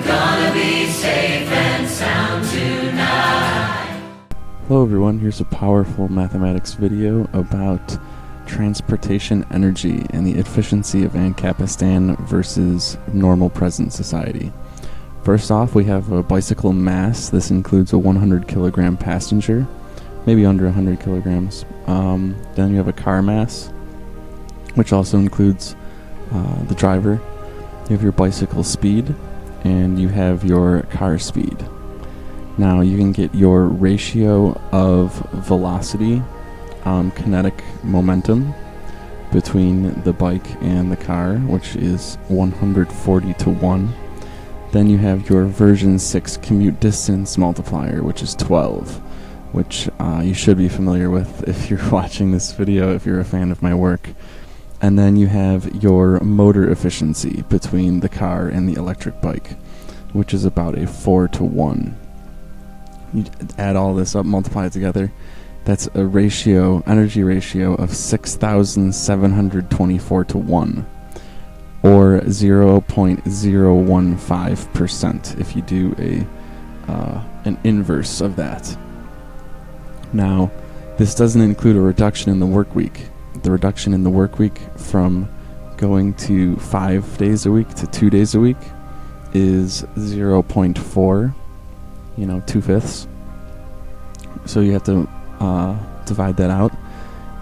gonna be safe and sound tonight. Hello everyone, here's a powerful mathematics video about transportation energy and the efficiency of Ancapistan versus normal present society. First off, we have a bicycle mass. This includes a 100 kilogram passenger, maybe under 100 kilograms. Then you have a car mass, which also includes the driver. You have your bicycle speed, and you have your car speed. Now you can get your ratio of velocity, kinetic momentum between the bike and the car, which is 140 to 1. Then you have your version 6 commute distance multiplier, which is 12, which you should be familiar with if you're watching this video, if you're a fan of my work. And then you have your motor efficiency between the car and the electric bike, which is about a 4 to 1. You add all this up, multiply it together. That's a ratio, energy ratio of 6,724 to 1, or 0.015% if you do an inverse of that. Now, this doesn't include a reduction in the work week. The reduction in the work week from going to 5 days a week to 2 days a week is 0.4, 2/5. So you have to divide that out,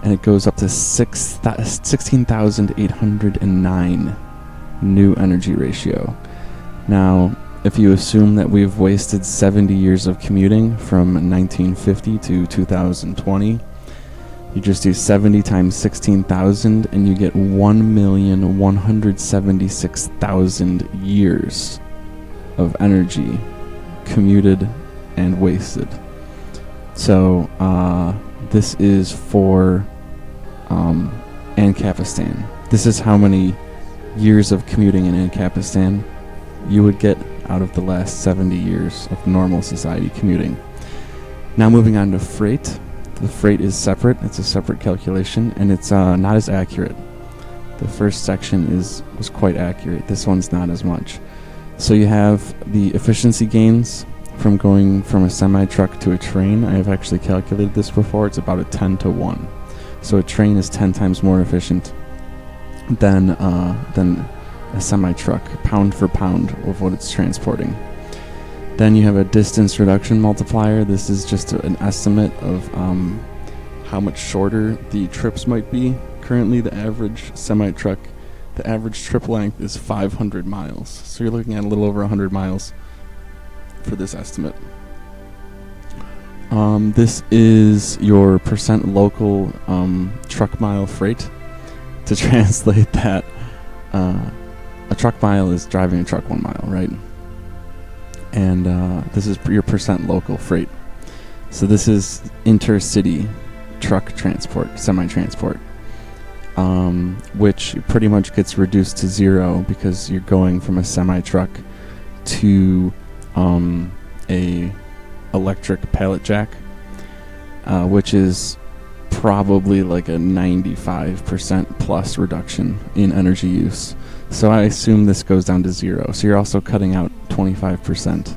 and it goes up to 16,809 new energy ratio. Now, if you assume that we've wasted 70 years of commuting from 1950 to 2020, you just do 70 times 16,000 and you get 1,176,000 years of energy commuted and wasted. So this is for Ancapistan. This is how many years of commuting in Ancapistan you would get out of the last 70 years of normal society commuting. Now moving on to freight. The freight is separate. It's a separate calculation, and it's not as accurate. The first section was quite accurate. This one's not as much. So you have the efficiency gains from going from a semi-truck to a train. I have actually calculated this before. It's about a 10 to 1. So a train is 10 times more efficient than a semi-truck, pound for pound of what it's transporting. Then you have a distance reduction multiplier. This is just an estimate of how much shorter the trips might be. Currently, the average semi-truck, the average trip length is 500 miles. So you're looking at a little over 100 miles for this estimate. This is your percent local truck mile freight. To translate that, a truck mile is driving a truck 1 mile, right? And this is your percent local freight. So this is intercity truck transport, semi-transport, which pretty much gets reduced to zero because you're going from a semi-truck to a electric pallet jack, which is probably like a 95% plus reduction in energy use. So I assume this goes down to zero. So you're also cutting out 25%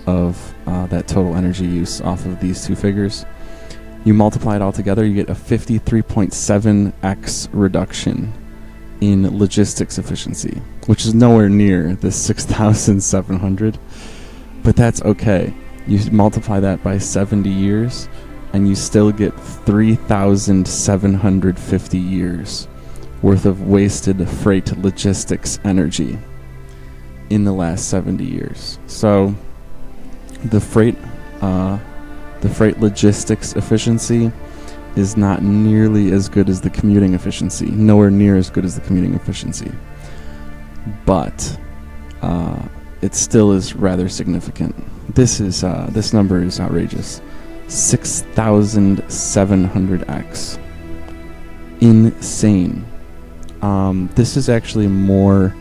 of that total energy use off of these two figures. You multiply it all together, you get a 53.7x reduction in logistics efficiency, which is nowhere near the 6,700, but that's okay. You multiply that by 70 years, and you still get 3,750 years worth of wasted freight logistics energy in the last 70 years. So the freight logistics efficiency is not nearly as good as the commuting efficiency, nowhere near as good as the commuting efficiency, but it still is rather significant. This number is outrageous. 6,700x. Insane. This is actually more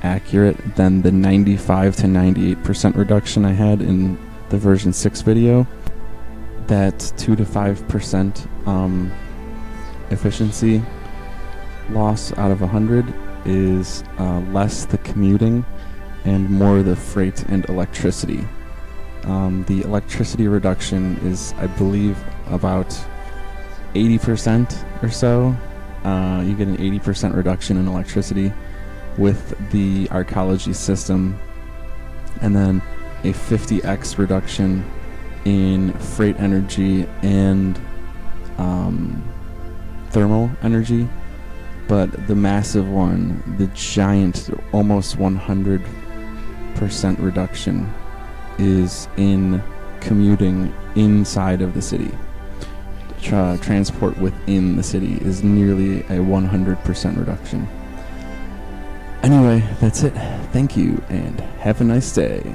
accurate than the 95 to 98% reduction I had in the version 6 video. That 2 to 5% efficiency loss out of 100 is less the commuting and more the freight and electricity. The electricity reduction is, I believe, about 80% or so. You get an 80% reduction in electricity with the Arkology system, and then a 50x reduction in freight energy and thermal energy. But the massive one, the giant, almost 100% reduction, is in commuting inside of the city. Transport within the city is nearly a 100% reduction. Anyway, that's it. Thank you, and have a nice day.